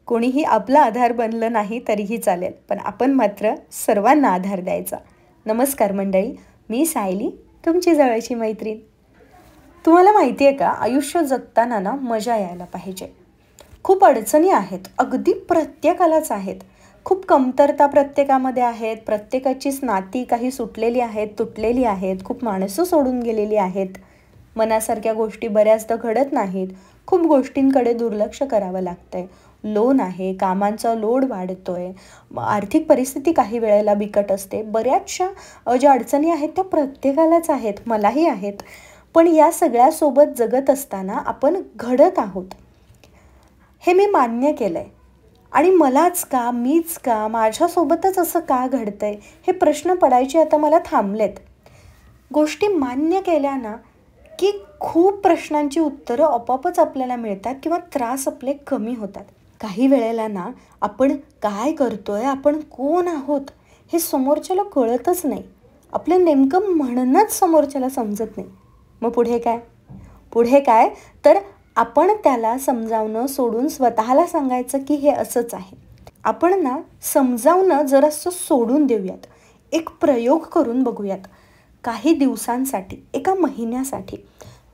कोणीही आपला आधार बनलं नाही तरीही चालेल, पण आपण मात्र सर्वांना आधार द्यायचा. नमस्कार मंडळी, मी सायली, तुमची जवळची मैत्रीण. तुम्हाला माहिती आहे का, आयुष्य जगताना ना मजा यायला पाहिजे. खूप अडचणी आहेत, अगदी प्रत्येकालाच आहेत. खूप कमतरता प्रत्येकामध्ये आहेत. प्रत्येकाचीच नाती काही सुटलेली आहेत, तुटलेली आहेत. खूप माणसं सोडून गेलेली आहेत. मनासारख्या गोष्टी बऱ्याचदा घडत नाहीत. खूप गोष्टींकडे दुर्लक्ष करावं लागतंय. लोन आहे, कामांचा लोड वाढतोय, आर्थिक परिस्थिती काही वेळेला बिकट असते. बऱ्याचशा ज्या अडचणी आहेत त्या प्रत्येकालाच आहेत, मलाही आहेत. पण या सगळ्यासोबत जगत असताना आपण घडत आहोत, हे मी मान्य केलं आहे. आणि मलाच का, मीच का, माझ्यासोबतच असं का घडतंय, हे प्रश्न पडायचे आता मला थांबलेत. गोष्टी मान्य केल्या ना की खूप प्रश्नांची उत्तरं आपोआपच आपल्याला मिळतात किंवा त्रास आपले कमी होतात. काही वेळेला ना आपण काय करतोय, आपण कोण आहोत हे समोरच्याला कळतच नाही. आपलं नेमकं म्हणणंच समोरच्याला समजत नाही. मग पुढे काय तर आपण त्याला समजावणं सोडून स्वतःला सांगायचं की हे असंच आहे. आपण ना समजावणं जरासं सोडून देऊयात. एक प्रयोग करून बघूयात. काही दिवसांसाठी, एका महिन्यासाठी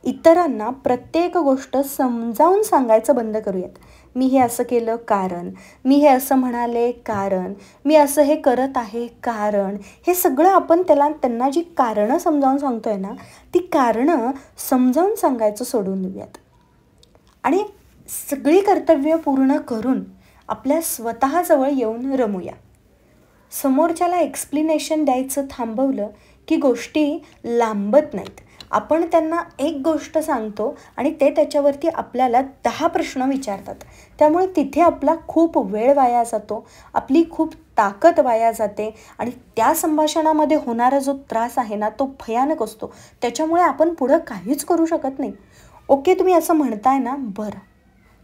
इतरांना प्रत्येक गोष्ट समजावून सांगायचं बंद करूयात. मी हे असं केलं कारण, मी हे असं म्हणाले कारण, मी असं हे करत आहे कारण. हे सगळं आपण त्यांना जी कारणं समजावून सांगतोय ना, ती कारणं समजावून सांगायचं सोडून देऊयात. आणि सगळी कर्तव्य पूर्ण करून आपल्या स्वतःजवळ येऊन रमूया. समोरच्याला एक्सप्लेनेशन द्यायचं थांबवलं की गोष्टी लांबत नाहीत. आपण त्यांना एक गोष्ट सांगतो आणि ते त्याच्यावरती आपल्याला 10 प्रश्न विचारतात. त्यामुळे तिथे आपला खूप वेळ वाया जातो, आपली खूप ताकद वाया जाते आणि त्या संभाषणामध्ये होणारा जो त्रास आहे ना तो भयानक असतो. त्याच्यामुळे आपण पुढं काहीच करू शकत नाही. ओके, तुम्ही असं म्हणताय ना, बरं,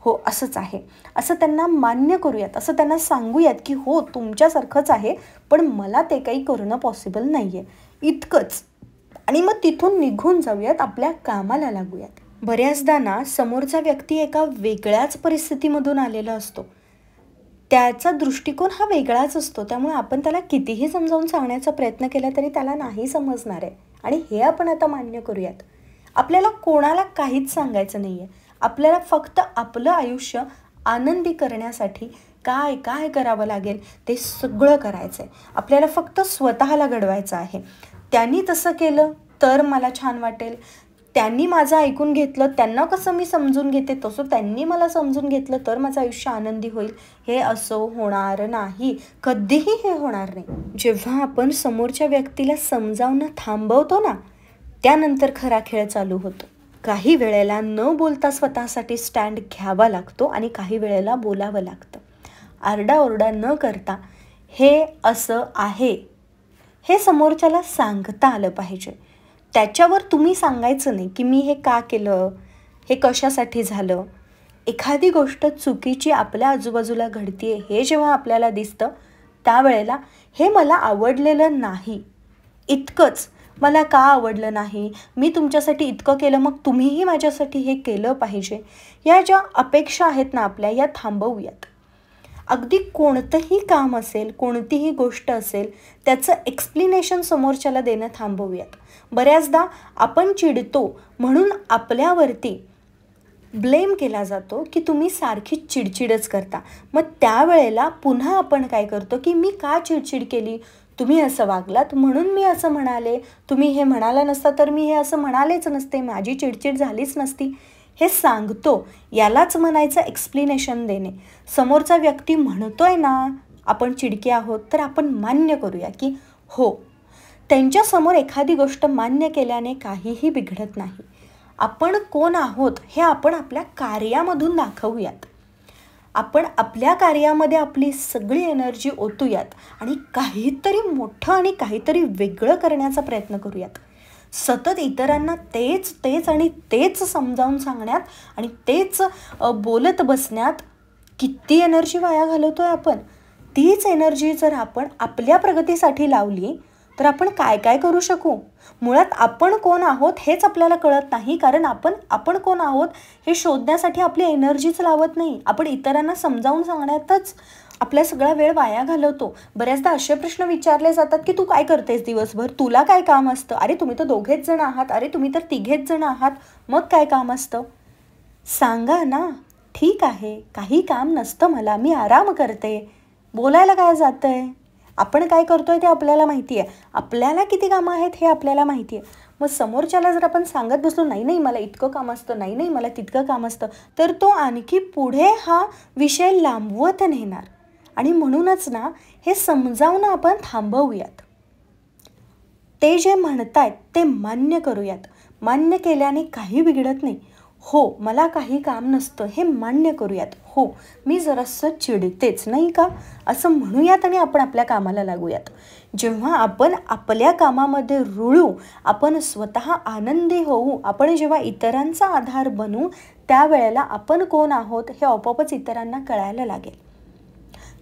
हो असंच आहे, असं त्यांना मान्य करूयात. असं त्यांना सांगूयात की हो तुमच्यासारखंच आहे, पण मला ते काही करणं पॉसिबल नाही आहे, इतकंच. आणि मग तिथून निघून जाऊयात, आपल्या कामाला लागूयात. बऱ्याचदा ना समोरचा व्यक्ती एका वेगळ्याच परिस्थितीमधून आलेला असतो. त्याचा दृष्टिकोन हा वेगळाच असतो. त्यामुळे आपण त्याला कितीही समजावून सांगण्याचा प्रयत्न केला तरी त्याला नाही समजणार आहे. आणि हे आपण आता मान्य करूयात. आपल्याला कोणाला काहीच सांगायचं नाही आहे. आपल्याला फक्त आपलं आयुष्य आनंदी करण्यासाठी काय काय करावं लागेल ते सगळं करायचं आहे. आपल्याला फक्त स्वतःला घडवायचं आहे. त्यांनी तसं केलं तर मला छान वाटेल, त्यांनी माझं ऐकून घेतलं, त्यांना कसं मी समजून घेते तसं त्यांनी मला समजून घेतलं तर माझं आयुष्य आनंदी होईल. हे असं होणार नाही, कधीही हे होणार नाही. जेव्हा आपण समोरच्या व्यक्तीला समजावणं थांबवतो ना, त्यानंतर खरा खेळ चालू होतो. काही वेळेला न बोलता स्वतःसाठी स्टँड घ्यावा लागतो आणि काही वेळेला बोलावं लागतं. आरडाओरडा न करता हे असं आहे हे समोरच्याला सांगता आलं पाहिजे. त्याच्यावर तुम्ही सांगायचं नाही की मी हे का केलं, हे कशासाठी झालं. एखादी गोष्ट चुकीची आपल्या आजूबाजूला घडतीये हे जेव्हा आपल्याला दिसतं त्यावेळेला हे मला आवडलेलं नाही, इतकंच. मला का आवडलं नाही, मी तुमच्यासाठी इतकं केलं, मग तुम्हीही माझ्यासाठी हे केलं पाहिजे. या ज्या अपेक्षा आहेत ना आपल्या, या थांबवूयात. अगदी कोणतंही काम असेल, कोणतीही गोष्ट असेल, त्याचं एक्सप्लेनेशन समोरच्याला देणं थांबवूयात. बऱ्याचदा आपण चिडतो म्हणून आपल्यावरती ब्लेम केला जातो की तुम्ही सारखी चिडचिडच करता. मग त्यावेळेला पुन्हा आपण काय करतो की मी का चिडचिड केली, तुम्ही असं वागलात म्हणून मी असं म्हणाले, तुम्ही हे म्हणाला नसता तर मी हे असं म्हणालेच नसते, माझी चिडचिड झालीच नसती. हे सांगतो, यालाच म्हणायचं एक्सप्लेनेशन देणे. समोरचा व्यक्ती म्हणतोय ना आपण चिडके आहोत तर आपण मान्य करूया की हो, त्यांच्यासमोर एखादी गोष्ट मान्य केल्याने काहीही बिघडत नाही. आपण कोण आहोत हे आपण आपल्या कार्यामधून दाखवूयात. आपण आपल्या कार्यामध्ये आपली सगळी एनर्जी ओतूयात आणि काहीतरी मोठं आणि काहीतरी वेगळं करण्याचा प्रयत्न करूयात. सतत इतरांना तेच आणि तेच समजावून सांगण्यात आणि तेच बोलत बसण्यात किती एनर्जी वाया घालवतोय आपण. तीच एनर्जी जर आपण आपल्या प्रगतीसाठी लावली तर आपण काय काय करू शकू? मुळात आपण कोण आहोत हेच आपल्याला कळत नाही, कारण आपण कोण आहोत हे शोधण्यासाठी आपली एनर्जीच लावत नाही. आपण इतरांना समजावून सांगण्यातच आपला सगळा वेळ वाया घालवतो. बऱ्याचदा असे प्रश्न विचारले जातात की तू काय करतेस दिवसभर, तुला काय काम असतं, अरे तुम्ही तर दोघेच जण आहात, अरे तुम्ही तर तिघेच जण आहात, मग काय काम असतं? सांगा ना. ठीक आहे, काही काम नसतं मला, मी आराम करते. बोलायला काय जातंय? आपण काय करतोय ते आपल्याला माहिती आहे. आपल्याला किती कामं आहेत हे आपल्याला माहिती आहे. मग समोरच्याला जर आपण सांगत बसलो, नाही नाही मला इतकं काम असतं, नाही नाही मला तितकं काम असतं, तर तो आणखी पुढे हा विषय लांबवत नेणार. आणि म्हणूनच ना, हे समजावणं आपण थांबवूयात. ते जे म्हणतायत ते मान्य करूयात. मान्य केल्याने काही बिघडत नाही. हो, मला काही काम नसतं हे मान्य करूयात. हो, मी जरासं चिडतेच नाही का, असं म्हणूयात आणि आपण आपल्या कामाला लागूयात. जेव्हा आपण आपल्या कामामध्ये रुळू, आपण स्वतः आनंदी होऊ, आपण जेव्हा इतरांचा आधार बनू, त्यावेळेला आपण कोण आहोत हे आपोआपच इतरांना कळायला लागेल.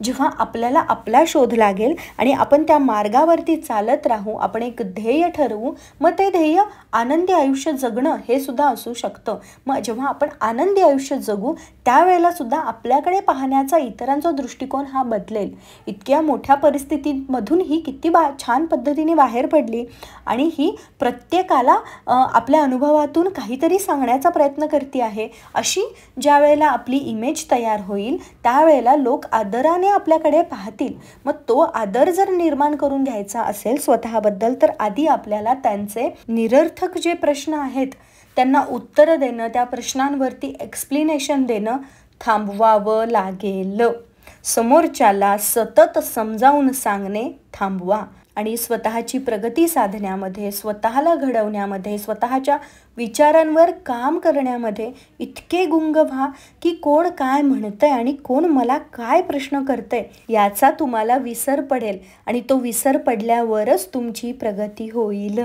जेव्हा आपल्याला आपला शोध लागेल आणि आपण त्या मार्गावरती चालत राहू, आपण एक ध्येय ठरवू, मग ते ध्येय आनंदी आयुष्य जगणं हे सुद्धा असू शकतं. मग जेव्हा आपण आनंदी आयुष्य जगू, त्यावेळेला सुद्धा आपल्याकडे पाहण्याचा इतरांचा दृष्टिकोन हा बदलेल. इतक्या मोठ्या परिस्थितीमधून ही किती छान पद्धतीने बाहेर पडली आणि ही प्रत्येकाला आपल्या अनुभवातून काहीतरी सांगण्याचा प्रयत्न करते आहे. अशी ज्या वेळेला आपली इमेज तयार होईल, त्यावेळेला लोक आदराने आपल्याकडे पाहतील. मग तो आदर जर निर्माण करून घ्यायचा असेल स्वतःबद्दल, तर आधी आपल्याला त्यांचे निरर्थक जे प्रश्न आहेत त्यांना उत्तर देणं, त्या प्रश्नांवरती एक्सप्लेनेशन देणं थांबवावं लागेल. समोरच्याला सतत समजावून सांगणे थांबवा आणि स्वतःची प्रगती साधण्यामध्ये, स्वतःला घडवण्यामध्ये, स्वतःच्या विचारांवर काम करण्यामध्ये इतके गुंग व्हा की कोण काय म्हणतंय आणि कोण मला काय प्रश्न करतंय याचा तुम्हाला विसर पडेल आणि तो विसर पडल्यावरच तुमची प्रगती होईल.